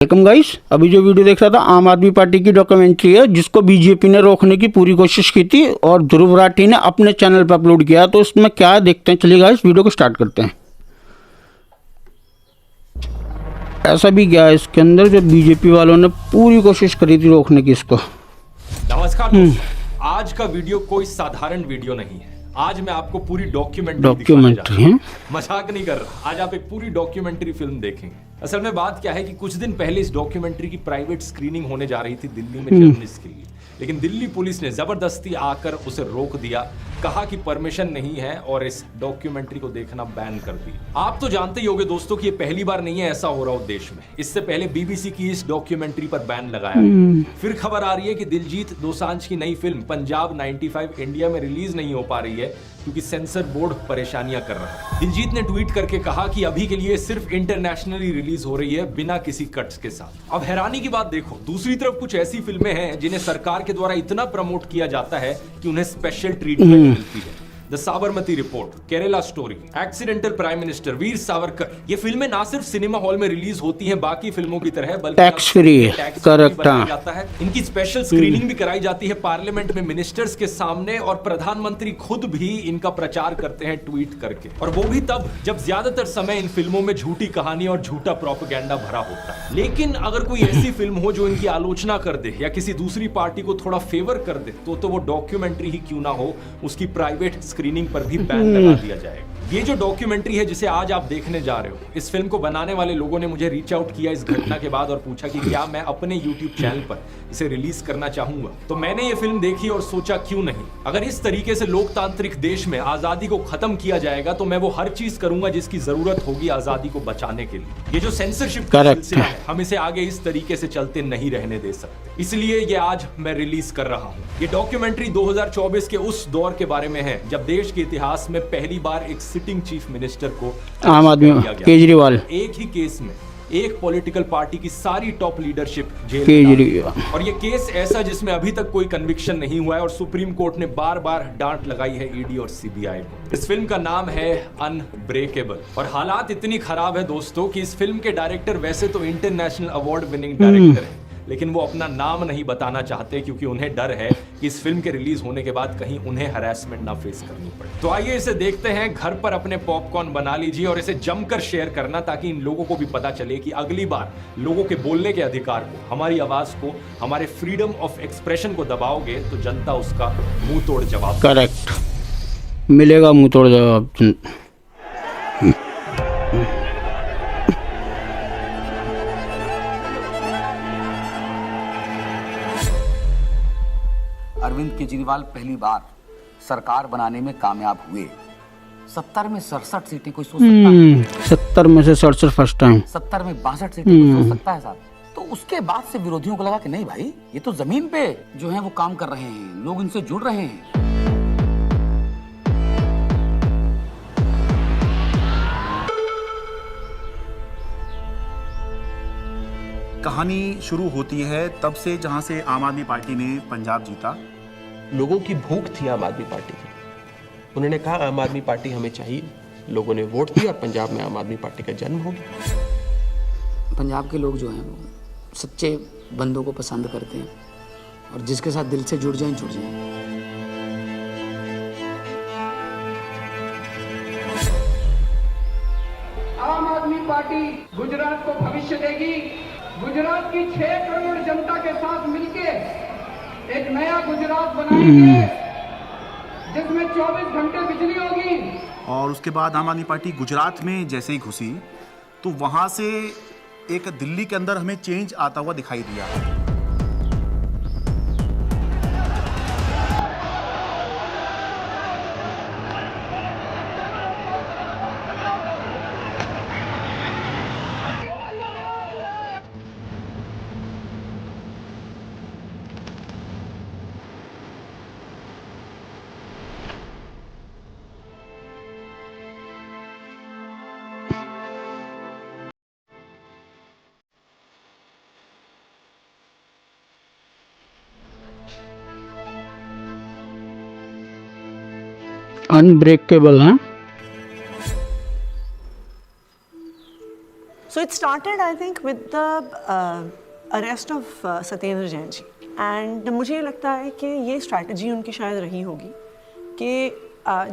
Welcome guys. अभी जो video देख रहा था आम आदमी पार्टी की डॉक्यूमेंट्री है जिसको बीजेपी ने रोकने की पूरी कोशिश की थी और ध्रुव राठी ने अपने चैनल पर अपलोड किया। तो उसमें क्या है देखते हैं। चलिए गाइस वीडियो को स्टार्ट करते हैं। ऐसा भी क्या है इसके अंदर जो बीजेपी वालों ने पूरी कोशिश करी थी रोकने की इसको। नमस्कार दोस्तों, आज का वीडियो कोई साधारण वीडियो नहीं है। आज मैं आपको पूरी डॉक्यूमेंट्री है, मजाक नहीं कर रहा। आज आप एक पूरी डॉक्यूमेंट्री फिल्म देखेंगे। असल में बात क्या है कि कुछ दिन पहले इस डॉक्यूमेंट्री की प्राइवेट स्क्रीनिंग होने जा रही थी दिल्ली में जर्नलिस्ट के लिए, लेकिन दिल्ली पुलिस ने जबरदस्ती आकर उसे रोक दिया। कहा कि परमिशन नहीं है और इस डॉक्यूमेंट्री को देखना बैन कर दिया। आप तो जानते ही होंगे दोस्तों कि ये पहली बार नहीं है ऐसा हो रहा हो देश में। इससे पहले बीबीसी की इस डॉक्यूमेंट्री पर बैन लगाया गया। फिर खबर आ रही है कि दिलजीत दोसांझ की नई फिल्म पंजाब 95 इंडिया में रिलीज नहीं हो पा रही है क्योंकि सेंसर बोर्ड परेशानियां कर रहा है। दिलजीत ने ट्वीट करके कहा कि अभी के लिए सिर्फ इंटरनेशनली रिलीज हो रही है बिना किसी कट्स के साथ। अब हैरानी की बात देखो, दूसरी तरफ कुछ ऐसी फिल्में हैं जिन्हें सरकार के द्वारा इतना प्रमोट किया जाता है कि उन्हें स्पेशल ट्रीटमेंट मिलती है। The Sabarmati report, Kerala story, accidental prime minister, Veer Savarkar, ये फिल्में ना सिर्फ सिनेमा हॉल में रिलीज होती हैं बाकी फिल्मों की तरह, बल्कि टैक्स फ्री करेक्ट जाता है। इनकी स्पेशल स्क्रीनिंग भी कराई जाती है पार्लियामेंट में मिनिस्टर्स के सामने, और प्रधानमंत्री खुद भी इनका प्रचार करते हैं ट्वीट करके। और वो भी तब जब ज्यादातर समय इन फिल्मों में झूठी कहानी और झूठा प्रोपेगेंडा भरा होता है। लेकिन अगर कोई ऐसी फिल्म हो जो इनकी आलोचना कर दे या किसी दूसरी पार्टी को थोड़ा फेवर कर दे तो वो डॉक्यूमेंट्री ही क्यों ना हो, उसकी प्राइवेट स्क्रीनिंग पर भी बैन लगा दिया जाएगा। ये जो डॉक्यूमेंट्री है जिसे आज आप देखने जा रहे हो, इस फिल्म को बनाने वाले लोगों ने मुझे रीच आउट किया इस घटना के बाद और पूछा कि क्या मैं अपने YouTube चैनल पर इसे रिलीज करना चाहूंगा। तो मैंने ये फिल्म देखी और सोचा क्यों नहीं। अगर इस तरीके से लोकतांत्रिक देश में आजादी को खत्म किया जाएगा तो मैं वो हर चीज करूंगा जिसकी जरूरत होगी आजादी को बचाने के लिए। ये जो सेंसरशिप का सिलसिला है, हम इसे आगे इस तरीके से चलते नहीं रहने दे सकते। इसलिए ये आज मैं रिलीज कर रहा हूँ। ये डॉक्यूमेंट्री 2024 के उस दौर के बारे में है जब देश के इतिहास में पहली बार एक सिटिंग चीफ मिनिस्टर को आम आदमी केजरीवाल, एक ही केस में एक पॉलिटिकल पार्टी की सारी टॉप लीडरशिप जेल केजरीवाल। और ये केस ऐसा जिसमें अभी तक कोई कन्विक्शन नहीं हुआ है और सुप्रीम कोर्ट ने बार बार डांट लगाई है ईडी और सीबीआई को। इस फिल्म का नाम है अनब्रेकेबल और हालात इतनी खराब है दोस्तों कि इस फिल्म के डायरेक्टर वैसे तो इंटरनेशनल अवार्ड विनिंग डायरेक्टर है, लेकिन वो अपना नाम नहीं बताना चाहते क्योंकि उन्हें डर है कि इस फिल्म के रिलीज होने के बाद कहीं उन्हें हरासमेंट ना फेस करनी पड़े। तो आइए इसे देखते हैं। घर पर अपने पॉपकॉर्न बना लीजिए और इसे जमकर शेयर करना ताकि इन लोगों को भी पता चले कि अगली बार लोगों के बोलने के अधिकार को, हमारी आवाज को, हमारे फ्रीडम ऑफ एक्सप्रेशन को दबाओगे तो जनता उसका मुंह तोड़ जवाब करेक्ट मिलेगा, मुंह तोड़ जवाब। अरविंद केजरीवाल पहली बार सरकार बनाने में कामयाब हुए। 70 में 67 सीटें कोई सोच सकता है? 70 में से 67 फर्स्ट टाइम। 70 में 62 सीटें कोई सोच सकता है साहब? तो उसके बाद से विरोधियों को लगा कि नहीं भाई, ये तो जमीन पे जो है वो काम कर रहे हैं, लोग इनसे जुड़ रहे हैं। कहानी शुरू होती है तब से जहां से आम आदमी पार्टी ने पंजाब जीता। लोगों की भूख थी आम आदमी पार्टी की। उन्होंने कहा आम आदमी पार्टी हमें चाहिए। लोगों ने वोट दिया और पंजाब में आम आदमी पार्टी का जन्म हो गया। पंजाब के लोग जो हैं वो सच्चे बंदों को पसंद करते हैं और जिसके साथ दिल से जुड़ जाएं जुड़ जाएं। आम आदमी पार्टी गुजरात को भविष्य देगी। गुजरात की 6 करोड़ जनता के साथ मिलके एक नया गुजरात बनाएंगे जिसमें 24 घंटे बिजली होगी। और उसके बाद आम आदमी पार्टी गुजरात में जैसे ही घुसी तो वहां से एक दिल्ली के अंदर हमें चेंज आता हुआ दिखाई दिया। अनब्रेकेबल है। So it started, I think, with the arrest of Satyendra Jain ji. And मुझे ये लगता है कि ये स्ट्रैटेजी उनकी शायद रही होगी कि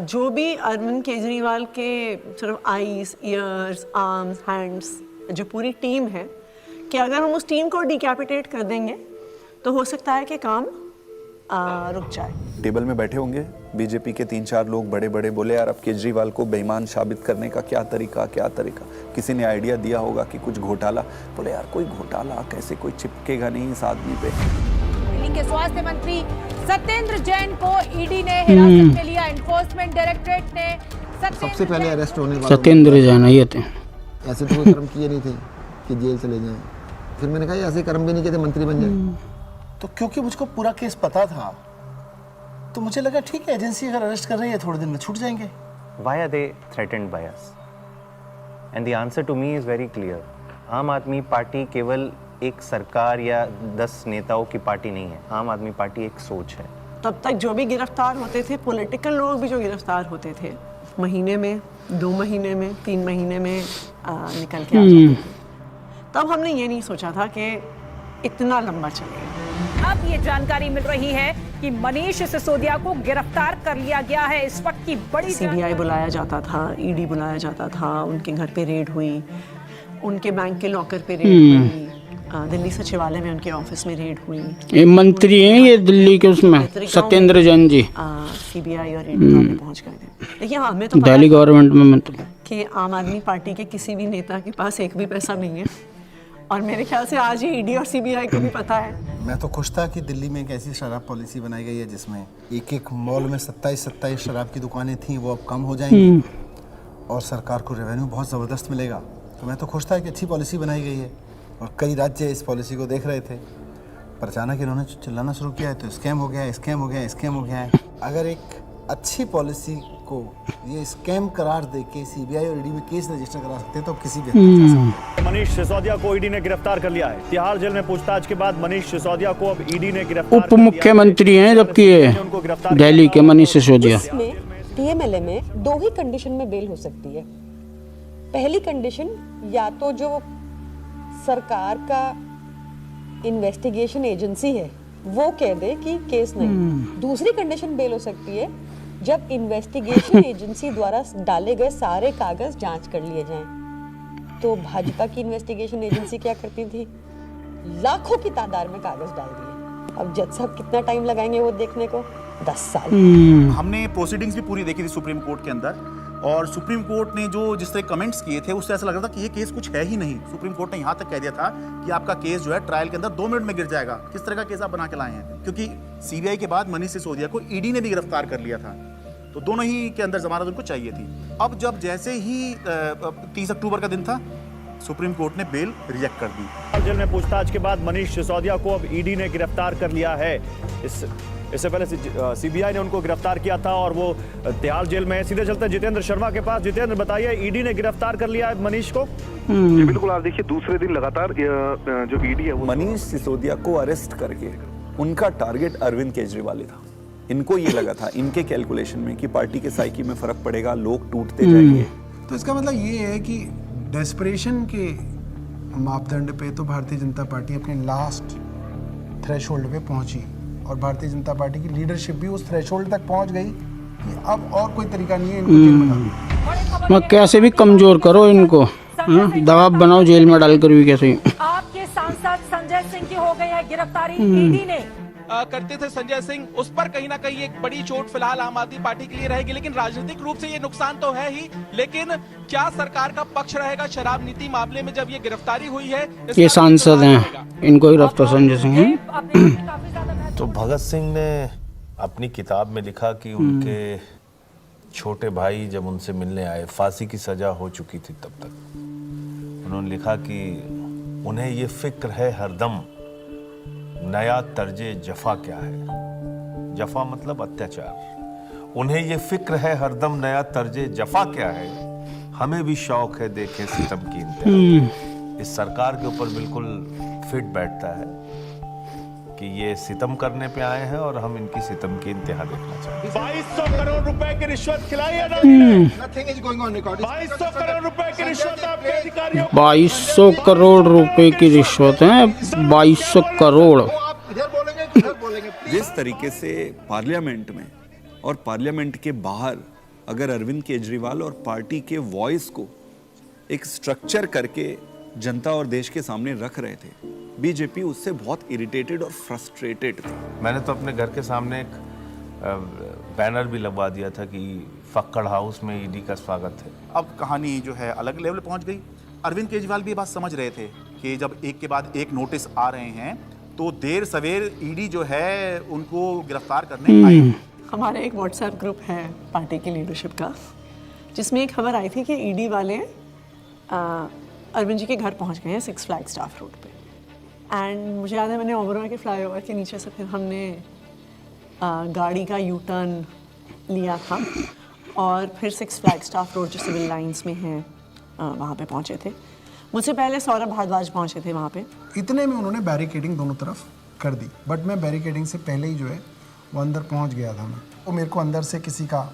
जो भी अरविंद केजरीवाल के सिर्फ आईज, ईयर्स, आर्म्स, हैंड्स, जो पूरी टीम है, कि अगर हम उस टीम को डिकैपिटेट कर देंगे तो हो सकता है कि काम रुक जाए. टेबल में बैठे होंगे बीजेपी के 3-4 लोग बड़े बड़े, बोले यार अब केजरीवाल को बेईमान साबित करने का क्या तरीका. किसी ने आइडिया दिया होगा कि कुछ घोटाला, बोले यार कोई घोटाला कैसे, कोई चिपकेगा नहीं इस आदमी पे. दिल्ली के स्वास्थ्य मंत्री सत्येंद्र जैन को ईडी ने हिरासत में लिया. एनफोर्समेंट डायरेक्टरेट ने सबसे पहले अरेस्ट होने वाले सत्येंद्र जैन ये थे. ऐसे तो कोई कर्म किए नहीं थे कि जेल चले जाएं. फिर मैंने कहा ऐसे कर्म भी नहीं किए थे मंत्री बन जाए. तो क्योंकि मुझको पूरा केस पता था तो मुझे लगा ठीक है, एजेंसी अगर अरेस्ट कर रही है थोड़े दिन में छूट जाएंगे. Why are they threatened by us? And the answer to me is very clear. आम आदमी पार्टी केवल एक सरकार या 10 नेताओं की पार्टी नहीं है. आम आदमी पार्टी एक सोच है. तब तक जो भी गिरफ्तार होते थे, पॉलिटिकल लोग भी जो गिरफ्तार होते थे, महीने में, 2 महीने में, 3 महीने में निकल के आ जाते थे. तब हमने ये नहीं सोचा था कि इतना लंबा चलेगा. अब ये जानकारी मिल रही है कि मनीष सिसोदिया को गिरफ्तार कर लिया गया है. इस वक्त की बड़ी सीबीआई बुलाया जाता था, ईडी बुलाया जाता था, उनके घर पे रेड हुई, उनके बैंक के लॉकर पे रेड हुई, दिल्ली सचिवालय में उनके ऑफिस में रेड हुई. ये मंत्री हैं ये दिल्ली के, उसमें सत्येंद्र जैन जी सीबीआई और ईडी वहाँ पे पहुंच गए थे. देखिए हमें तो दिल्ली गवर्नमेंट में मंत्री कि आम आदमी पार्टी के किसी भी नेता के पास एक भी पैसा नहीं है, और मेरे ख्याल से आज ही ईडी और सीबीआई को भी पता है. मैं तो खुश था कि दिल्ली में एक ऐसी शराब पॉलिसी बनाई गई है जिसमें एक मॉल में 27 शराब की दुकानें थी, वो अब कम हो जाएंगी और सरकार को रेवेन्यू बहुत ज़बरदस्त मिलेगा. तो मैं तो खुश था कि अच्छी पॉलिसी बनाई गई है और कई राज्य इस पॉलिसी को देख रहे थे. पर अचानक इन्होंने चिल्लाना शुरू किया है तो स्कैम हो गया है, स्कैम हो गया है, स्कैम हो गया है. अगर एक अच्छी पॉलिसी को ये स्कैम करार देके सीबीआई और ईडी में केस रजिस्टर करा सकते तो किसी भी. मनीष सिसोदिया को ईडी ने गिरफ्तार कर लिया है. तिहाड़ जेल में पूछताछ के बाद मनीष सिसोदिया को अब ईडी ने गिरफ्तार. उप मुख्यमंत्री हैं जबकि ये दिल्ली के मनीष सिसोदिया. टीएमएलए में 2 ही कंडीशन में बेल हो सकती है. पहली कंडीशन, या तो जो सरकार का इन्वेस्टिगेशन एजेंसी है वो कह दे कि केस नहीं. दूसरी कंडीशन बेल हो सकती है जब इन्वेस्टिगेशन एजेंसी द्वारा डाले गए सारे कागज जांच कर लिए जाएं. तो भाजपा की इन्वेस्टिगेशन एजेंसी क्या करती थी, लाखों की तादाद में कागज डाल दिए. अब जज साहब कितना टाइम लगाएंगे वो देखने को, 10 साल. हमने प्रोसीडिंग्स भी पूरी देखी थी सुप्रीम कोर्ट के अंदर, और सुप्रीम कोर्ट ने जो जिस तरह कमेंट्स किए थे उससे ऐसा लग रहा था कि ये केस कुछ है ही नहीं. सुप्रीम कोर्ट ने यहाँ तक कह दिया था कि आपका केस जो है ट्रायल के अंदर 2 मिनट में गिर जाएगा. किस तरह का केस आप बना के लाए हैं, क्योंकि सीबीआई के बाद मनीष सिसोदिया को ईडी ने भी गिरफ्तार कर लिया था, तो दोनों ही के अंदर जमानत उनको चाहिए थी. अब जब जैसे ही 30 अक्टूबर का दिन था, सुप्रीम कोर्ट ने बेल रिजेक्ट कर दी. जेल में पूछताछ के बाद मनीष सिसोदिया को अब ईडी ने गिरफ्तार कर लिया है. इससे पहले सीबीआई ने उनको गिरफ्तार किया था और वो तिहाड़ जेल में है. सीधे चलते हैं जितेंद्र शर्मा के पास. जितेंद्र, बताइए, ईडी ने गिरफ्तार कर लिया है मनीष को. जी बिल्कुल. आप देखिए दूसरे दिन लगातार जो ईडी है मनीष सिसोदिया को अरेस्ट करके उनका टारगेट अरविंद केजरीवाल था. इनको ये लगा था इनके कैलकुलेशन में कि पार्टी के साइकी में फर्क पड़ेगा, लोग टूटते जाएंगे. तो इसका मतलब ये है कि डेस्परेशन के मापदंड पे तो भारतीय जनता पार्टी अपने लास्ट थ्रेशोल्ड पे पहुंची, और भारतीय जनता पार्टी की लीडरशिप भी उस थ्रेशोल्ड तक पहुंच गई कि अब और कोई तरीका नहीं है इनको जेल में डालने. मैं कैसे भी कमजोर करो इनको, दबाव बनाओ जेल में डालकर भी कैसे. आपके सांसद संजय सिंह की हो गई है गिरफ्तारी. ईडी ने करते थे संजय सिंह, उस पर कहीं ना कहीं एक बड़ी चोट फिलहाल आम आदमी पार्टी के लिए रहेगी, लेकिन राजनीतिक रूप से ये नुकसान तो है ही. लेकिन क्या सरकार का पक्ष रहेगा शराब नीति मामले में जब ये गिरफ्तारी हुई है? ये सांसद हैं, इनको गिरफ्तार संजय सिंह हैं. तो भगत सिंह ने अपनी किताब में लिखा कि उनके छोटे भाई जब उनसे मिलने आए, फांसी की सजा हो चुकी थी तब तक, उन्होंने लिखा कि उन्हें ये फिक्र है हरदम नया तर्जे जफा क्या है. जफा मतलब अत्याचार. उन्हें ये फिक्र है हरदम नया तर्जे जफा क्या है. हमें भी शौक है देखें सितम की इंतहा. इस सरकार के ऊपर बिल्कुल फिट बैठता है. कि ये सितम करने पे आए हैं और हम इनकी सितम की इंतहा देखना चाहते हैं। 2200 करोड़ रुपए की रिश्वत खिलाई है ना? Nothing is going on record. 2200 crore रुपए की रिश्वत आपके अधिकारियों 2200 करोड़ रुपए की रिश्वत है। 2200 करोड़। इधर बोलेंगे कि उधर बोलेंगे? जिस तरीके से पार्लियामेंट में और पार्लियामेंट के बाहर अगर अरविंद केजरीवाल और पार्टी के वॉइस को एक स्ट्रक्चर करके जनता और देश के सामने रख रहे थे, बीजेपी उससे बहुत इरिटेटेड और फ्रस्ट्रेटेड थी। मैंने तो अपने घर के सामने एक बैनर भी लगवा दिया था कि फक्कड़ हाउस में ईडी का स्वागत है। अब कहानी जो है अलग लेवल पहुंच गई। अरविंद केजरीवाल भी ये बात समझ रहे थे कि जब एक के बाद एक नोटिस आ रहे हैं तो देर सवेर ईडी जो है उनको गिरफ्तार करने आएगी। हमारा एक व्हाट्सएप ग्रुप है पार्टी की लीडरशिप का, जिसमें एक खबर आई थी कि ईडी वाले अरविंद जी के घर पहुंच गए हैं 6 फ्लैग स्टाफ रोड पे। एंड मुझे याद है मैंने ओबरॉय के फ्लाईओवर के नीचे से फिर हमने गाड़ी का यू टर्न लिया था और फिर 6 फ्लैग स्टाफ रोड जो सिविल लाइंस में है वहाँ पे पहुँचे थे। मुझसे पहले सौरभ भारद्वाज पहुँचे थे वहाँ पे। इतने में उन्होंने बैरिकेडिंग दोनों तरफ कर दी, बट मैं बैरिकेडिंग से पहले ही जो है वो अंदर पहुँच गया था। मैं वो मेरे को अंदर से किसी का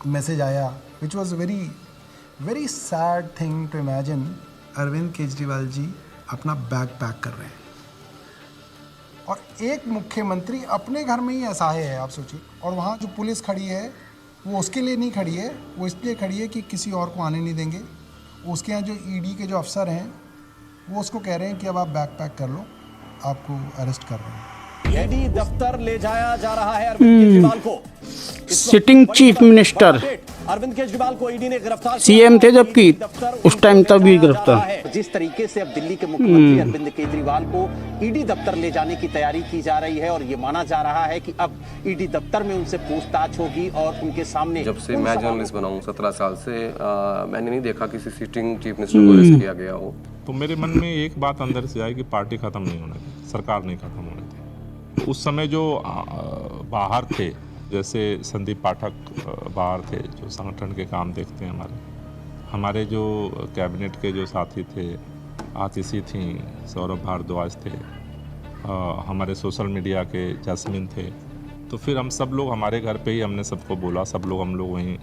मैसेज आया which was very sad thing to imagine. Arvind Kejriwal ji अपना बैग पैक कर रहे हैं और एक मुख्यमंत्री अपने घर में ही असहाय है, आप सोचिए। और वहाँ जो पुलिस खड़ी है वो उसके लिए नहीं खड़ी है, वो इसलिए खड़ी है कि किसी और को आने नहीं देंगे। उसके यहाँ जो ईडी के जो अफसर हैं वो उसको कह रहे हैं कि अब आप बैग पैक कर लो, आपको अरेस्ट कर रहे हैं। ईडी दफ्तर ले जाया जा रहा है अरविंद केजरीवाल को। Sitting chief minister Arvind Kejriwal को ईडी ने गिरफ्तार सीएम थे जबकि उस टाइम तब भी गिरफ्तार। जिस तरीके से अब दिल्ली के मुख्यमंत्री अरविंद केजरीवाल को ईडी दफ्तर ले जाने की तैयारी की जा रही है और ये माना जा रहा है कि अब ईडी दफ्तर में उनसे पूछताछ होगी और उनके सामने। जब से मैं जर्नलिस्ट बना हूं 17 साल से मैंने नहीं देखा किसी सिटिंग चीफ मिनिस्टर को अरेस्ट किया गया हो। तो मेरे मन में एक बात अंदर से आई कि पार्टी खत्म नहीं होने थी, सरकार नहीं खत्म होने थी। उस समय जो बाहर थे, जैसे संदीप पाठक बाहर थे जो संगठन के काम देखते हैं, हमारे जो कैबिनेट के जो साथी थे, आतिशी थी, सौरभ भारद्वाज थे, हमारे सोशल मीडिया के जैस्मिन थे। तो फिर हम सब लोग हमारे घर पे ही हमने सबको बोला, हम लोग वहीं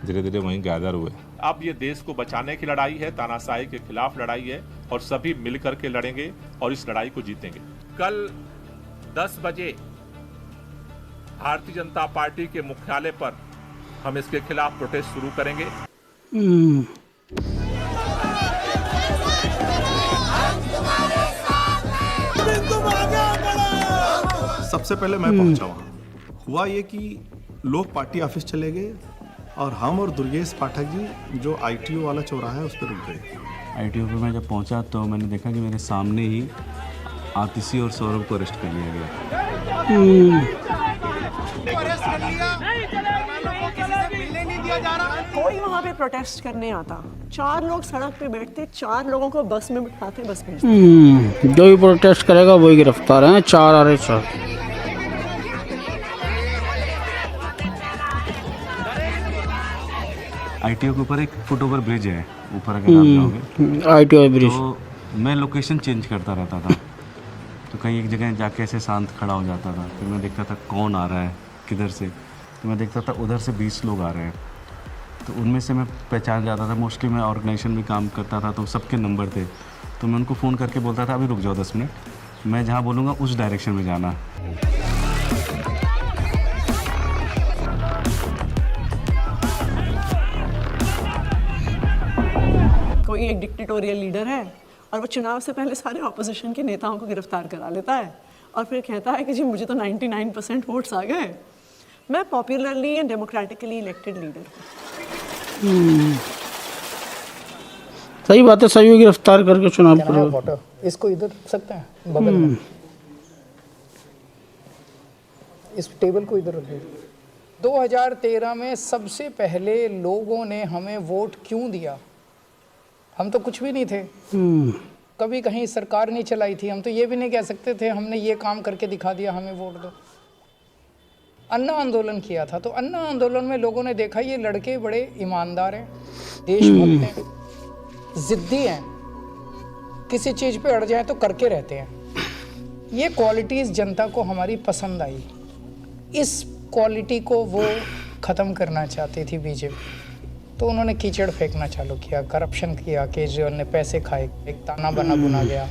धीरे धीरे वहीं गैदर हुए। अब ये देश को बचाने की लड़ाई है, तानाशाही के खिलाफ लड़ाई है और सभी मिल करके लड़ेंगे और इस लड़ाई को जीतेंगे। कल 10 बजे भारतीय जनता पार्टी के मुख्यालय पर हम इसके खिलाफ प्रोटेस्ट शुरू करेंगे। सबसे पहले मैं पहुंचा वहां। हुआ ये कि लोग पार्टी ऑफिस चले गए और हम और दुर्गेश पाठक जी जो आईटीओ वाला चौराहा है उस पर रुक गए। आईटीओ पे मैं जब पहुंचा तो मैंने देखा कि मेरे सामने ही आतिशी और सौरभ को अरेस्ट कर लिया गया। कोई वहाँ पे प्रोटेस्ट करने आता, 4 लोग सड़क पे बैठते, 4 लोगों को बस में बिठाते, बस भेजते। जो भी प्रोटेस्ट करेगा वही गिरफ्तार है। 4 आ रहे 4। आईटीओ के ऊपर एक फुटओवर ब्रिज है, ऊपर अगर आप जाओगे आईटीओ ब्रिज, तो मैं लोकेशन चेंज करता रहता था। तो कहीं एक जगह जाके ऐसे शांत खड़ा हो जाता था, फिर मैं देखता था कौन आ रहा है किधर से, तो मैं देखता था उधर से 20 लोग आ रहे हैं। तो उनमें से मैं पहचान जाता था। मोस्टली मैं ऑर्गेनाइजेशन में काम करता था तो सबके नंबर थे, तो मैं उनको फ़ोन करके बोलता था अभी रुक जाओ 10 मिनट, मैं जहाँ बोलूँगा उस डायरेक्शन में जाना। कोई एक डिक्टेटोरियल लीडर है और वो चुनाव से पहले सारे ऑपोजिशन के नेताओं को गिरफ्तार करा लेता है और फिर कहता है कि जी मुझे तो 99% वोट्स आ गए, मैं popularly and democratically elected leader हूँ। सही बात है, सही गिरफ्तार करके चुनाव करो। इसको इधर रख सकते हैं बगल में, इस टेबल को इधर रखिए। 2013 में सबसे पहले लोगों ने हमें वोट क्यों दिया? हम तो कुछ भी नहीं थे, कभी कहीं सरकार नहीं चलाई थी, हम तो ये भी नहीं कह सकते थे हमने ये काम करके दिखा दिया हमें वोट दो। अन्ना आंदोलन किया था, तो अन्ना आंदोलन में लोगों ने देखा ये लड़के बड़े ईमानदार हैं, देशभक्त हैं, जिद्दी हैं, किसी चीज़ पे अड़ जाए तो करके रहते हैं। ये क्वालिटीज़ जनता को हमारी पसंद आई। इस क्वालिटी को वो ख़त्म करना चाहती थी बीजेपी, तो उन्होंने कीचड़ फेंकना चालू किया, करप्शन किया, केजरीवाल ने पैसे खाए, एक ताना बना बुना गया,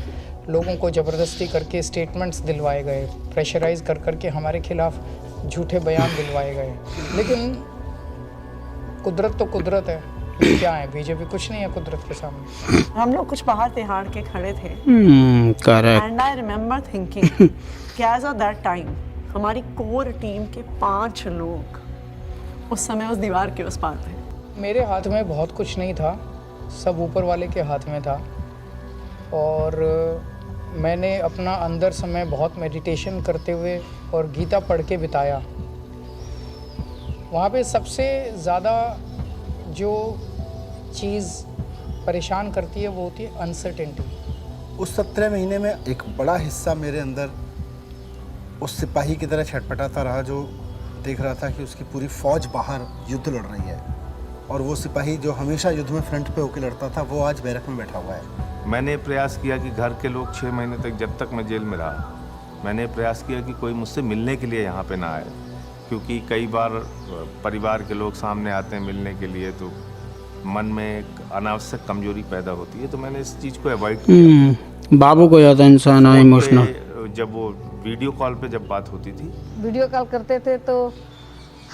लोगों को ज़बरदस्ती करके स्टेटमेंट्स दिलवाए गए, प्रेशराइज कर करके हमारे खिलाफ झूठे बयान दिलवाए गए। लेकिन कुदरत तो कुदरत है, क्या है, बीजेपी कुछ नहीं है कुदरत के सामने। हम लोग कुछ बाहर तिहाड़ के खड़े थे correct. And I remember thinking कि एज ऑफ दैट टाइम हमारी कोर टीम के 5 लोग उस समय उस दीवार के उस पार थे। मेरे हाथ में बहुत कुछ नहीं था, सब ऊपर वाले के हाथ में था। और मैंने अपना अंदर समय बहुत मेडिटेशन करते हुए और गीता पढ़ के बिताया। वहाँ पे सबसे ज़्यादा जो चीज़ परेशान करती है वो होती है अनसर्टेनिटी। उस 17 महीने में एक बड़ा हिस्सा मेरे अंदर उस सिपाही की तरह छटपटाता रहा जो देख रहा था कि उसकी पूरी फौज बाहर युद्ध लड़ रही है, और वो सिपाही जो हमेशा युद्ध में फ्रंट पे होकर लड़ता था वो आज बैरक में बैठा हुआ है। मैंने प्रयास किया कि घर के लोग 6 महीने तक, जब तक मैं जेल में रहा, मैंने प्रयास किया कि कोई मुझसे मिलने के लिए यहाँ पे ना आए, क्योंकि कई बार परिवार के लोग सामने आते हैं मिलने के लिए तो मन में एक अनावश्यक कमजोरी पैदा होती है, तो मैंने इस चीज़ को अवॉइड किया। बाबू को याद है इंसान इमोशनल। जब वो वीडियो कॉल पे जब बात होती थी, वीडियो कॉल करते थे तो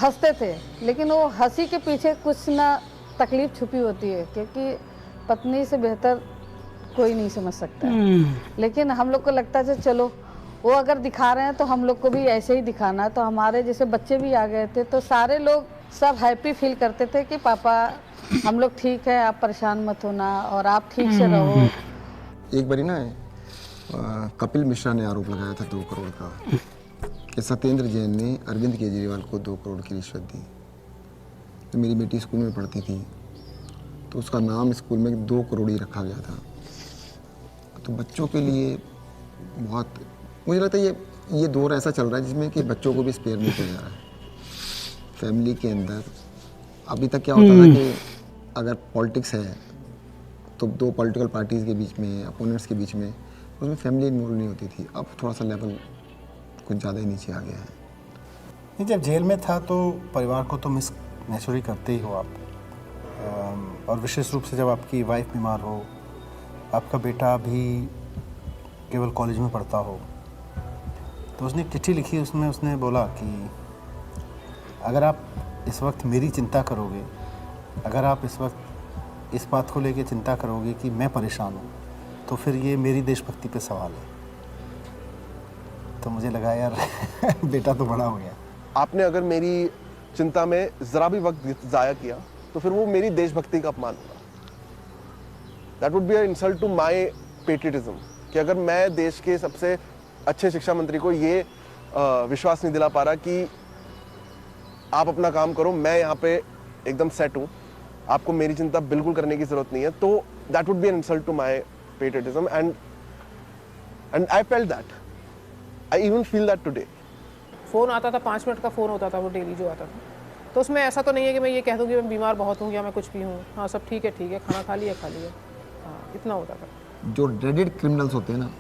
हंसते थे, लेकिन वो हंसी के पीछे कुछ ना तकलीफ छुपी होती है, क्योंकि पत्नी से बेहतर कोई नहीं समझ सकता है। लेकिन हम लोग को लगता है चलो वो अगर दिखा रहे हैं तो हम लोग को भी ऐसे ही दिखाना है। तो हमारे जैसे बच्चे भी आ गए थे, तो सारे लोग सब हैप्पी फील करते थे कि पापा हम लोग ठीक है, आप परेशान मत होना और आप ठीक से रहो। एक बारी ना कपिल मिश्रा ने आरोप लगाया था 2 करोड़ का कि सत्येंद्र जैन ने अरविंद केजरीवाल को 2 करोड़ की रिश्वत दी। तो मेरी बेटी स्कूल में पढ़ती थी, तो उसका नाम स्कूल में 2 करोड़ ही रखा गया था। तो बच्चों के लिए बहुत, मुझे लगता है ये दौर ऐसा चल रहा है जिसमें कि बच्चों को भी स्पेयर नहीं किया जा रहा है। फैमिली के अंदर अभी तक क्या होता था कि अगर पॉलिटिक्स है तो 2 पॉलिटिकल पार्टीज़ के बीच में, अपोनेंट्स के बीच में, उसमें फैमिली इन्वॉल्व नहीं होती थी। अब थोड़ा सा लेवल कुछ ज़्यादा ही नीचे आ गया है। नहीं, जब जेल में था तो परिवार को तो मिस नेचुरली करते ही हो आप, और विशेष रूप से जब आपकी वाइफ बीमार हो, आपका बेटा भी केवल कॉलेज में पढ़ता हो। तो उसने एक चिट्ठी लिखी, उसमें उसने बोला कि अगर आप इस वक्त मेरी चिंता करोगे, अगर आप इस वक्त इस बात को लेके चिंता करोगे कि मैं परेशान हूँ, तो फिर ये मेरी देशभक्ति पे सवाल है। तो मुझे लगा यार बेटा तो बड़ा हो गया। आपने अगर मेरी चिंता में ज़रा भी वक्त ज़ाया किया तो फिर वो मेरी देशभक्ति का अपमान होगा। That would be a insult to my patriotism, कि अगर मैं देश के सबसे अच्छे शिक्षा मंत्री को ये विश्वास नहीं दिला पा रहा कि आप अपना काम करो, मैं यहाँ पे एकदम सेट हूँ, आपको मेरी चिंता बिल्कुल करने की ज़रूरत नहीं है, तो that would be an insult to my patriotism and I felt that, I even feel that today. Phone आता था, 5 मिनट का फ़ोन होता था वो डेली जो आता था, तो उसमें ऐसा तो नहीं है कि मैं ये कह दूँ कि मैं बीमार बहुत हूँ या मैं कुछ भी हूँ, हाँ सब ठीक है, खाना खा लिया, हाँ इतना होता था। जो ड्रेडेड क्रिमिनल्स होते हैं ना,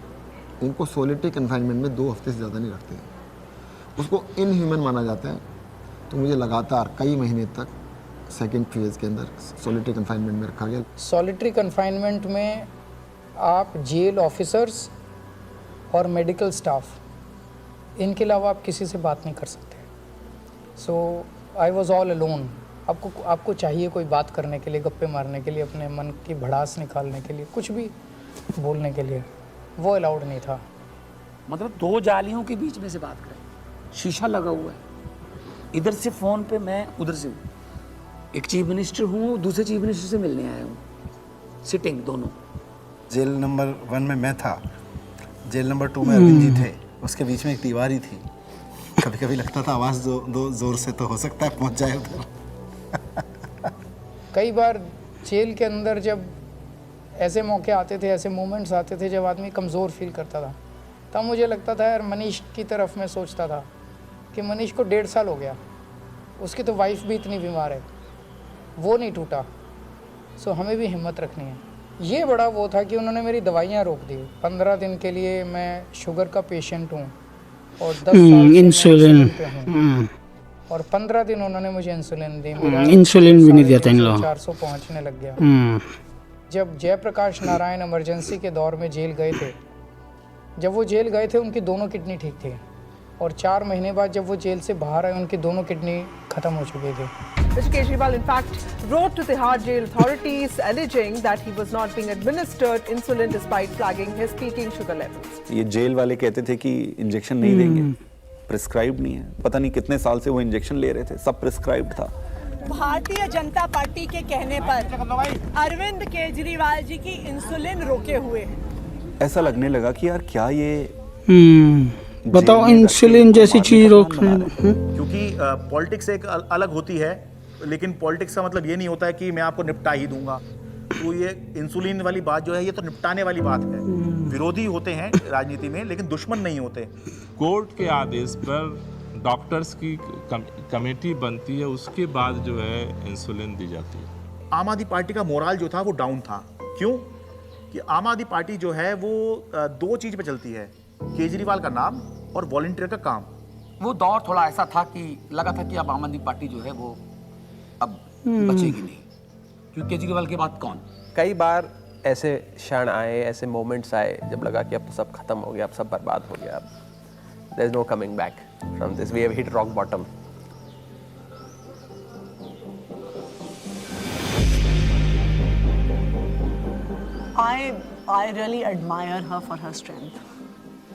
उनको सोलिटरी कन्फाइनमेंट में 2 हफ्ते से ज़्यादा नहीं रखते, उसको इनह्यूमन माना जाता है। तो मुझे लगातार कई महीने तक सेकेंड फेज़ के अंदर सोलिटरी कन्फाइनमेंट में रखा गया। सॉलिटरी कन्फाइनमेंट में आप जेल ऑफिसर्स और मेडिकल स्टाफ, इनके अलावा आप किसी से बात नहीं कर सकते। सो आई वॉज ऑल अलोन। आपको चाहिए कोई बात करने के लिए, गप्पे मारने के लिए, अपने मन की भड़ास निकालने के लिए, कुछ भी बोलने के लिए, वो अलाउड नहीं था। मतलब 2 जालियों के बीच में से बात करें, शीशा लगा हुआ है, इधर से फ़ोन पे मैं उधर से हूँ, एक चीफ मिनिस्टर हूँ, दूसरे चीफ मिनिस्टर से मिलने आया हूँ, सिटिंग दोनों। जेल नंबर 1 में मैं था, जेल नंबर 2 में अरविंद जी थे, उसके बीच में एक दीवार ही थी। कभी कभी लगता था आवाज़ दो ज़ोर से तो हो सकता है पहुँच जाए उधर। कई बार जेल के अंदर जब ऐसे मौके आते थे, ऐसे मोमेंट्स आते थे जब आदमी कमज़ोर फील करता था, तब मुझे लगता था यार मनीष की तरफ मैं सोचता था कि मनीष को 1.5 साल हो गया, उसकी तो वाइफ भी इतनी बीमार है, वो नहीं टूटा। सो हमें भी हिम्मत रखनी है। ये बड़ा वो था कि उन्होंने मेरी दवाइयाँ रोक दी। 15 दिन के लिए मैं शुगर का पेशेंट हूँ और 10 साल से मैं इंसुलिन पे हूँ और 15 दिन उन्होंने मुझे इंसुलिन दी। मेरा इंसुलिन भी नहीं दिया था इन लोगों 400 पहुँचने लग गया। जब जयप्रकाश नारायण इमरजेंसी के दौर में जेल गए थे, जब वो जेल गए थे उनकी दोनों किडनी ठीक थी और 4 महीने बाद जब वो जेल से बाहर आए उनकी दोनों किडनी खत्म हो चुकी थी। Mr. Kejriwal, in fact, wrote to Tihar jail authorities alleging that he was not being administered insulin despite flagging his peaking sugar levels. ये जेल वाले कहते थे कि इंजेक्शन नहीं देंगे, प्रिस्क्राइब नहीं है। पता नहीं कितने साल से वो इंजेक्शन ले रहे थे, सब प्रिस्क्राइब था। भारतीय जनता पार्टी के कहने पर अरविंद केजरीवाल जी की इंसुलिन रोके हुए हैं। ऐसा लगने लगा कि यार क्या ये बताओ इंसुलिन जैसी चीज रोक, क्योंकि पॉलिटिक्स एक अलग होती है, लेकिन पॉलिटिक्स का मतलब ये नहीं होता है कि मैं आपको निपटा ही दूंगा। तो ये इंसुलिन वाली बात जो है ये तो निपटाने वाली बात है। विरोधी होते हैं राजनीति में लेकिन दुश्मन नहीं होते। कोर्ट के आदेश पर डॉक्टर्स की कमेटी बनती है, उसके बाद जो है इंसुलिन दी जाती है। आम आदमी पार्टी का मोराल जो था वो डाउन था। क्यों? कि आम आदमी पार्टी जो है वो 2 चीज पे चलती है, केजरीवाल का नाम और वॉलंटियर का काम। वो दौर थोड़ा ऐसा था कि लगा था कि अब आम आदमी पार्टी जो है वो अब बचेगी नहीं, क्योंकि केजरीवाल के बाद कौन। कई बार ऐसे क्षण आए, ऐसे मोमेंट्स आए जब लगा कि अब तो सब खत्म हो गया, अब सब बर्बाद हो गया, अब there is no coming back from this, we have hit rock bottom. I really admire her for her strength.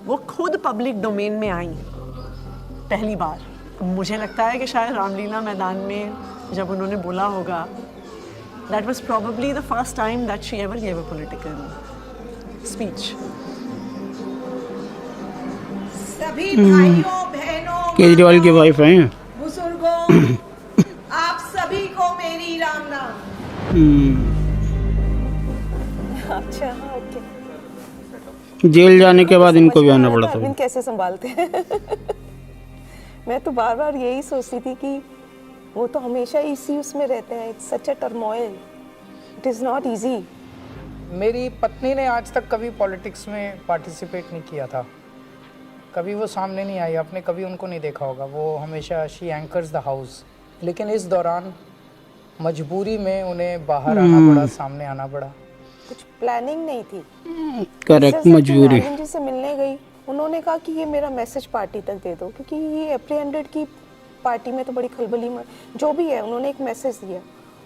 वो खुद पब्लिक डोमेन में आई पहली बार। मुझे लगता है कि शायद रामलीला मैदान में जब उन्होंने बोला होगा, that was probably the first time that she ever gave a political speech. सभी भाइयों बहनों केजरीवाल की वाइफ हैं, बुजुर्गों आप सभी को मेरी राम नाम। अच्छा ओके। जेल जाने के बाद इनको भी आना पड़ा था। अरविंद कैसे संभालते हैं मैं तो बार बार यही सोचती थी कि वो तो हमेशा इसी उसमें रहते हैं। It's such a turmoil, it is not easy. मेरी पत्नी ने आज तक कभी पॉलिटिक्स में पार्टिसिपेट नहीं किया था, कभी वो सामने नहीं आई, आपने कभी उनको नहीं देखा होगा। वो हमेशा शी एंकर्स द हाउस, लेकिन इस दौरान मजबूरी में उन्हें बाहर आना पड़ा, सामने आना पड़ा। कुछ प्लानिंग नहीं थी, करेक्ट, मजबूरी। अरविंद जी से मिलने गई, उन्होंने कहा कि ये मेरा मैसेज पार्टी तक दे दो, क्योंकि ये एप्रीहेंडेड की पार्टी में तो बड़ी खलबली जो भी है। उन्होंने एक मैसेज दिया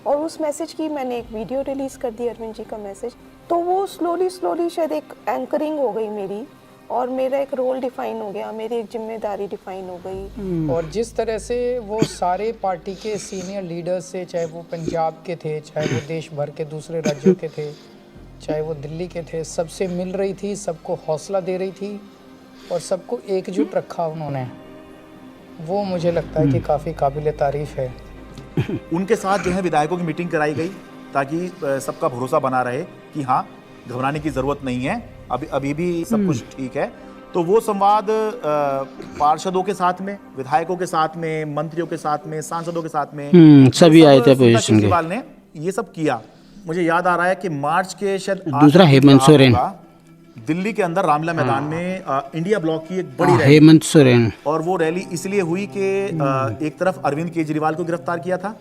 और उस मैसेज की मैंने एक वीडियो रिलीज़ कर दी, अरविंद जी का मैसेज। तो वो स्लोली शायद एक एंकरिंग हो गई मेरी, और मेरा एक रोल डिफाइन हो गया, मेरी एक जिम्मेदारी डिफाइन हो गई। और जिस तरह से वो सारे पार्टी के सीनियर लीडर्स से, चाहे वो पंजाब के थे, चाहे वो देश भर के दूसरे राज्यों के थे, चाहे वो दिल्ली के थे, सबसे मिल रही थी, सबको हौसला दे रही थी और सबको एकजुट रखा उन्होंने। वो मुझे लगता है कि काफ़ी काबिल तारीफ़ है। उनके साथ जो है विधायकों की मीटिंग कराई गई ताकि सबका भरोसा बना रहे कि हाँ घबराने की ज़रूरत नहीं है, अभी भी सब कुछ ठीक है। तो वो संवाद पार्षदों के साथ में, विधायकों के साथ में, मंत्रियों के साथ में, सांसदों के साथ में, सभी आए थे अपोजिशन के। केजरीवाल ने ये सब किया। मुझे याद आ रहा है कि मार्च के शायद दूसरा हेमंत सोरेन दिल्ली के अंदर रामलीला मैदान में इंडिया ब्लॉक की एक बड़ी रैली, हेमंत सोरेन, और वो रैली इसलिए हुई कि एक तरफ अरविंद केजरीवाल को गिरफ्तार किया था,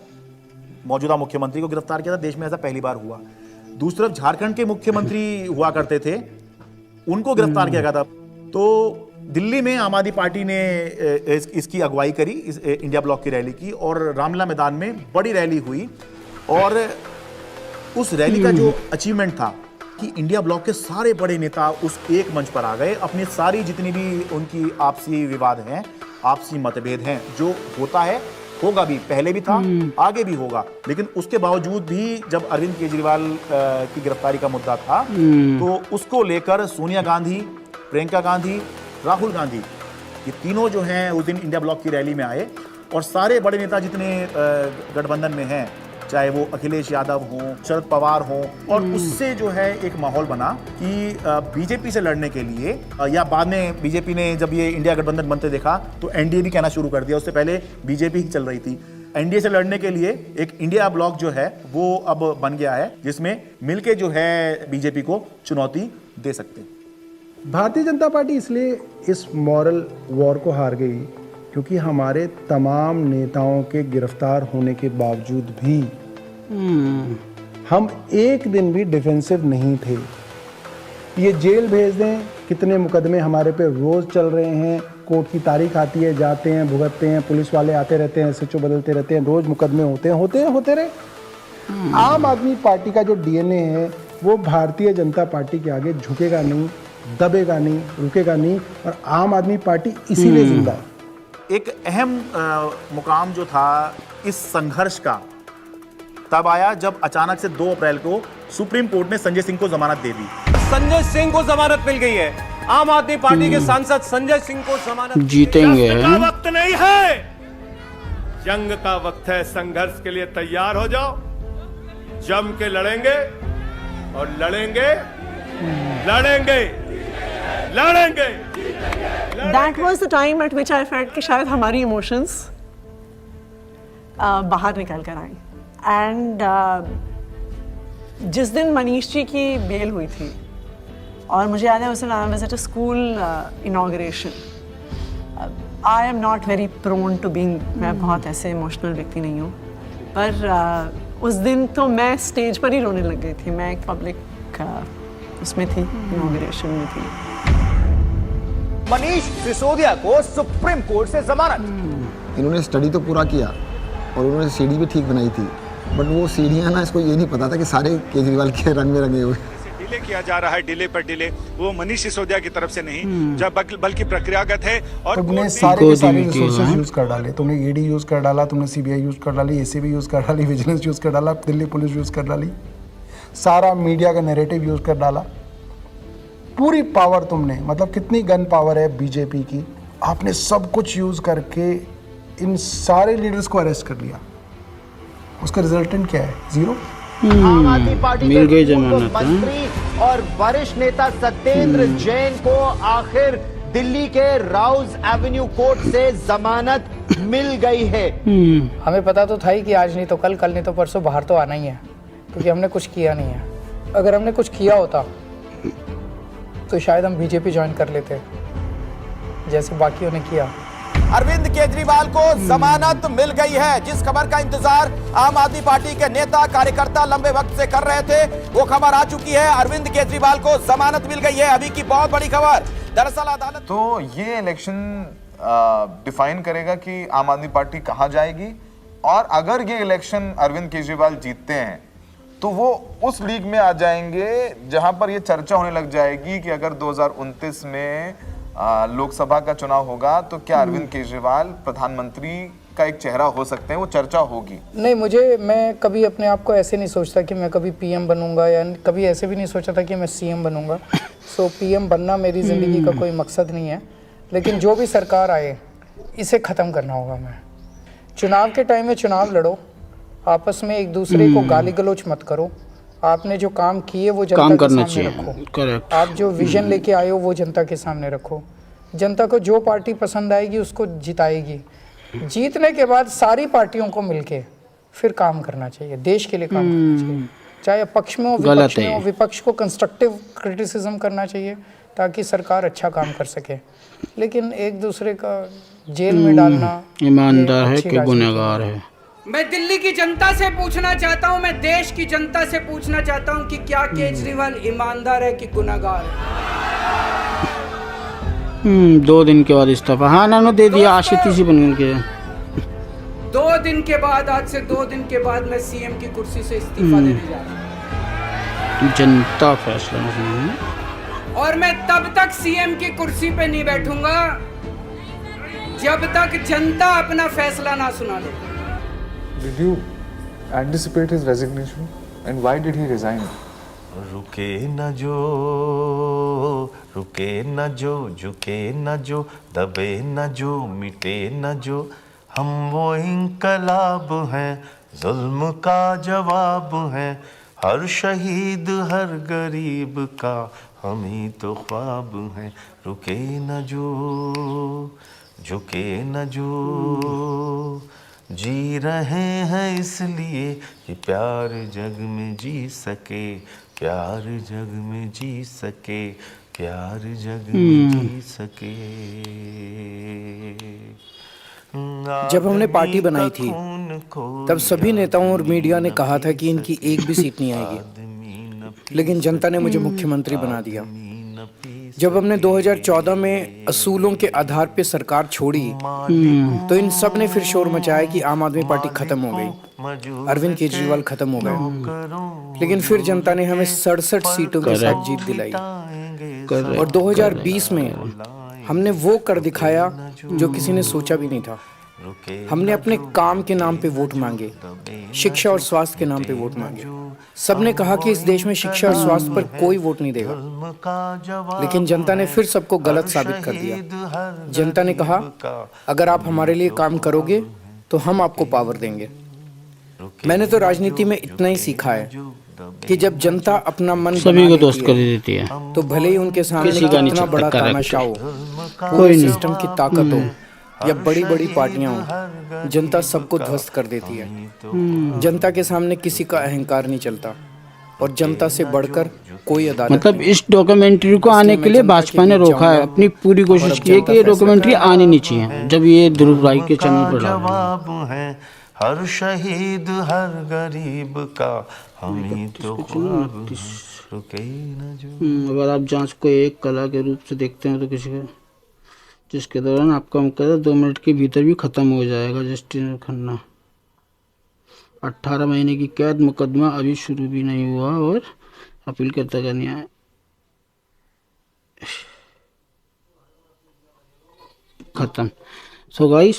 मौजूदा मुख्यमंत्री को गिरफ्तार किया था, देश में ऐसा पहली बार हुआ। दूसरी तरफ झारखंड के मुख्यमंत्री हुआ करते थे, उनको गिरफ्तार किया गया था। तो दिल्ली में आम आदमी पार्टी ने इसकी अगुवाई करी, इस इंडिया ब्लॉक की रैली की, और रामलीला मैदान में बड़ी रैली हुई। और उस रैली का जो अचीवमेंट था कि इंडिया ब्लॉक के सारे बड़े नेता उस एक मंच पर आ गए, अपनी सारी जितनी भी उनकी आपसी विवाद हैं, आपसी मतभेद हैं, जो होता है होगा भी, पहले भी था, आगे भी होगा, लेकिन उसके बावजूद भी जब अरविंद केजरीवाल की गिरफ्तारी का मुद्दा था तो उसको लेकर सोनिया गांधी, प्रियंका गांधी, राहुल गांधी, ये तीनों जो हैं उस दिन इंडिया ब्लॉक की रैली में आए। और सारे बड़े नेता जितने गठबंधन में हैं, चाहे वो अखिलेश यादव हों, शरद पवार हों, और उससे जो है एक माहौल बना कि बीजेपी से लड़ने के लिए, या बाद में बीजेपी ने जब ये इंडिया गठबंधन बनते देखा तो एनडीए भी कहना शुरू कर दिया, उससे पहले बीजेपी ही चल रही थी। एनडीए से लड़ने के लिए एक इंडिया ब्लॉक जो है वो अब बन गया है, जिसमें मिलके जो है बीजेपी को चुनौती दे सकते हैं। भारतीय जनता पार्टी इसलिए इस मॉरल वॉर को हार गई क्योंकि हमारे तमाम नेताओं के गिरफ्तार होने के बावजूद भी हम एक दिन भी डिफेंसिव नहीं थे। ये जेल भेज दें, कितने मुकदमे हमारे पे रोज चल रहे हैं, कोर्ट की तारीख आती है, जाते हैं, भुगतते हैं, पुलिस वाले आते रहते हैं, एसएचओ बदलते रहते हैं, रोज मुकदमे होते रहे। आम आदमी पार्टी का जो डीएनए है वो भारतीय जनता पार्टी के आगे झुकेगा नहीं, दबेगा नहीं, रुकेगा नहीं, और आम आदमी पार्टी इसीलिए जिंदा है। एक अहम मुकाम जो था इस संघर्ष का तब आया जब अचानक से 2 अप्रैल को सुप्रीम कोर्ट ने संजय सिंह को जमानत दे दी। संजय सिंह को जमानत मिल गई है। आम आदमी पार्टी के सांसद संजय सिंह को जमानत। जीतेंगे का वक्त नहीं है, जंग का वक्त है। संघर्ष के लिए तैयार हो जाओ, जम के लड़ेंगे और लड़ेंगे। That was the time at which I felt कि शायद हमारी इमोशंस बाहर निकल कर आई। एंड जिस दिन मनीष जी की बेल हुई थी और मुझे याद है उस दिन I was at a school inauguration. I am not very prone to being, मैं बहुत ऐसे इमोशनल व्यक्ति नहीं हूँ, पर उस दिन तो मैं स्टेज पर ही रोने लग गई थी। मैं एक पब्लिक उसमें थी, इनॉग्रेशन में थी। मनीष सिसोदिया को सुप्रीम कोर्ट से जमानत। इन्होंने स्टडी तो पूरा किया और उन्होंने सीढ़ी भी ठीक बनाई थी, बट वो सीढ़ियाँ ना, इसको ये नहीं पता था कि सारे केजरीवाल के रंग में रंगे हुए। डिले किया जा रहा है, डिले पर डिले, वो मनीष सिसोदिया की तरफ से नहीं, जब बल्कि प्रक्रियागत है। और तुमने सारे के सारे रिसोर्सेज यूज कर डाले, तुमने ईडी यूज कर डाला, तुमने सीबीआई यूज कर डाली, एसीबी यूज कर डाली, विजिलेंस यूज कर डाला, दिल्ली पुलिस यूज कर डाली, सारा मीडिया का नैरेटिव यूज कर डाला, पूरी पावर तुमने, मतलब कितनी गन पावर है बीजेपी की, आपने सब कुछ यूज करके इन सारे लीडर्स को अरेस्ट कर लिया। उसका रिजल्टेंट क्या है? 0। आम आदमी पार्टी मिल गई के जमानत, मंत्री और वरिष्ठ नेता सत्येंद्र जैन को आखिर दिल्ली के राउज एवेन्यू कोर्ट से जमानत मिल गई है। हमें पता तो था ही कि आज नहीं तो कल, कल नहीं तो परसों बाहर तो आना ही है, क्योंकि हमने कुछ किया नहीं है। अगर हमने कुछ किया होता तो शायद हम बीजेपी ज्वाइन कर लेते, जैसे बाकियों ने किया। अरविंद केजरीवाल को जमानत मिल गई है। जिस खबर का इंतजार आम आदमी पार्टी के नेता कार्यकर्ता लंबे वक्त से कर रहे थे, वो खबर आ चुकी है। अरविंद केजरीवाल को जमानत मिल गई है। अभी की बहुत बड़ी खबर, दरअसल अदालत तो ये इलेक्शन डिफाइन करेगा कि आम आदमी पार्टी कहां जाएगी, और अगर ये इलेक्शन अरविंद केजरीवाल जीतते हैं तो वो उस लीग में आ जाएंगे जहां पर ये चर्चा होने लग जाएगी कि अगर 2029 में लोकसभा का चुनाव होगा तो क्या अरविंद केजरीवाल प्रधानमंत्री का एक चेहरा हो सकते हैं, वो चर्चा होगी। नहीं, मैं कभी अपने आप को ऐसे नहीं सोचता कि मैं कभी पीएम बनूंगा, या कभी ऐसे भी नहीं सोचा था कि मैं सीएम बनूंगा। सो पीएम बनना मेरी ज़िंदगी का कोई मकसद नहीं है, लेकिन जो भी सरकार आए इसे ख़त्म करना होगा। मैं चुनाव के टाइम में चुनाव लड़ो, आपस में एक दूसरे को गाली गलौज मत करो। आपने जो काम किए वो जनता के सामने रखो। आप जो विजन लेके आए हो वो जनता के सामने रखो। जनता को जो पार्टी पसंद आएगी उसको जिताएगी। जीतने के बाद सारी पार्टियों को मिलके फिर काम करना चाहिए, देश के लिए काम करना चाहिए, चाहे पक्ष में हो विपक्ष में हो। विपक्ष को कंस्ट्रक्टिव क्रिटिसिज्म करना चाहिए ताकि सरकार अच्छा काम कर सके, लेकिन एक दूसरे का जेल में डालना ईमानदार है कि गुनहगार है। मैं दिल्ली की जनता से पूछना चाहता हूं, मैं देश की जनता से पूछना चाहता हूं कि क्या केजरीवाल ईमानदार है कि गुनहगार है? 2 दिन के बाद इस्तीफा, हाँ नानो दे दिया, आशीष बन के 2 दिन के बाद, आज से 2 दिन के बाद मैं सीएम की कुर्सी से इस्तीफा देने जा रहा हूं। जनता फैसला, और मैं तब तक सीएम की कुर्सी पे नहीं बैठूंगा जब तक जनता अपना फैसला ना सुना ले। Did you anticipate his resignation, and why did he resign? रुके न जो, रुके न जो, झुके न जो, दबे न जो, मिटे न जो, हम वो इंकलाब हैं, जुल्म का जवाब हैं, हर शहीद हर गरीब का हम ही तो ख्वाब हैं। रुके न जो, झुके न जो, जी रहे हैं इसलिए कि प्यार जग में जी सके, प्यार जग में जी सके, प्यार जग में जी सके। जब हमने पार्टी बनाई थी तब सभी नेताओं और मीडिया ने कहा था कि इनकी एक भी सीट नहीं आएगी, लेकिन जनता ने मुझे मुख्यमंत्री बना दिया। जब हमने 2014 में असूलों के आधार पे सरकार छोड़ी तो इन सब ने फिर शोर मचाया कि आम आदमी पार्टी खत्म हो गई, अरविंद केजरीवाल खत्म हो गए। लेकिन फिर जनता ने हमें 67 सीटों के साथ जीत दिलाई और 2020 में हमने वो कर दिखाया जो किसी ने सोचा भी नहीं था। हमने अपने काम के नाम पे वोट मांगे, शिक्षा और स्वास्थ्य के नाम पे वोट मांगे। सबने कहा कि इस देश में शिक्षा और स्वास्थ्य पर कोई वोट नहीं देगा, लेकिन जनता ने फिर सबको गलत साबित कर दिया। जनता ने कहा अगर आप हमारे लिए काम करोगे तो हम आपको पावर देंगे। मैंने तो राजनीति में इतना ही सीखा है कि जब जनता अपना मन सभी को दोस्त कर देती है तो भले ही उनके सामने कितना बड़ा तानाशाह हो, कोई नहीं, सिस्टम की ताकत हो या बड़ी बड़ी पार्टियां हो, जनता सबको ध्वस्त कर देती है। जनता के सामने किसी का अहंकार नहीं चलता और जनता से बढ़कर कोई अदालत मतलब इस डॉक्यूमेंट्री को आने के लिए भाजपा ने रोका है, अपनी पूरी कोशिश की है कि ये डॉक्यूमेंट्री आनी नहीं चाहिए। जब ये ध्रुव राय के चैनल पर जवाब है हर शहीद हर गरीब का, हम ही तो ख्वाब रुके न जो। अगर आप जांच को एक कला के रूप से देखते हैं तो किसी का जिसके दौरान आपका मुकदमा 2 मिनट के भीतर भी खत्म हो जाएगा। जस्टिस खन्ना 18 महीने की कैद, मुकदमा अभी शुरू भी नहीं हुआ और अपील करता का न्याय। खत्म। सो गाइस,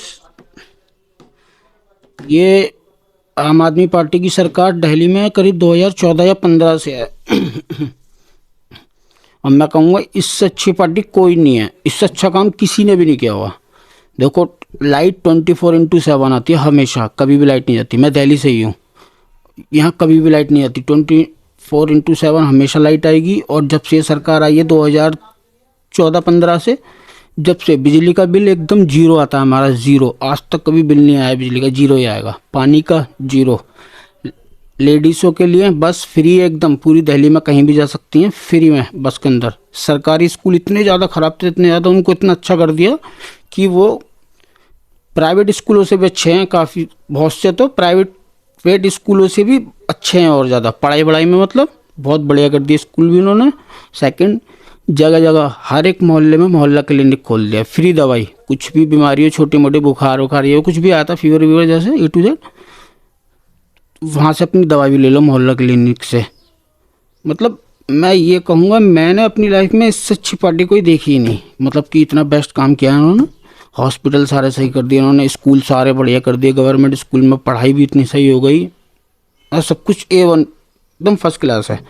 ये आम आदमी पार्टी की सरकार दिल्ली में करीब 2014 या 15 से है और मैं कहूँगा इससे अच्छी पार्टी कोई नहीं है, इससे अच्छा काम किसी ने भी नहीं किया हुआ। देखो लाइट 24/7 आती है हमेशा, कभी भी लाइट नहीं जाती। मैं दिल्ली से ही हूँ, यहाँ कभी भी लाइट नहीं आती, 24/7 हमेशा लाइट आएगी। और जब से सरकार आई है 2014-15 से, जब से बिजली का बिल एकदम जीरो आता है हमारा, जीरो। आज तक कभी बिल नहीं आया बिजली का, जीरो ही आएगा। पानी का जीरो। लेडीज़ों के लिए बस फ्री एकदम, पूरी दिल्ली में कहीं भी जा सकती हैं फ्री में बस के अंदर। सरकारी स्कूल इतने ज़्यादा ख़राब थे, इतने ज़्यादा, उनको इतना अच्छा कर दिया कि वो प्राइवेट स्कूलों से भी अच्छे हैं काफ़ी, बहुत से तो प्राइवेट स्कूलों से भी अच्छे हैं और ज़्यादा पढ़ाई में, मतलब बहुत बढ़िया कर दिया स्कूल भी उन्होंने। सेकंड, जगह जगह हर एक मोहल्ले में मोहल्ला क्लिनिक खोल दिया, फ्री दवाई, कुछ भी बीमारी हो, छोटी मोटी बुखार ये कुछ भी आता, फीवर जैसे A to Z, वहाँ से अपनी दवाई भी ले लो मोहल्ला क्लिनिक से। मतलब मैं ये कहूँगा मैंने अपनी लाइफ में इससे अच्छी पार्टी कोई देखी ही नहीं, मतलब कि इतना बेस्ट काम किया है उन्होंने। हॉस्पिटल सारे सही कर दिए उन्होंने, स्कूल सारे बढ़िया कर दिए, गवर्नमेंट स्कूल में पढ़ाई भी इतनी सही हो गई और सब कुछ A1 एकदम फर्स्ट क्लास है।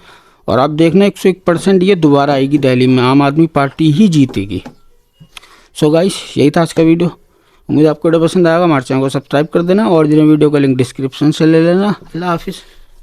और आप देखना 101% ये दोबारा आएगी दिल्ली में, आम आदमी पार्टी ही जीतेगी। सो गाइस, यही था आज का वीडियो। उम्मीद आपको वीडियो पसंद आएगा। हमारे चैनल को सब्सक्राइब कर देना और वीडियो का लिंक डिस्क्रिप्शन से ले लेना। अल्लाह हाफिज़।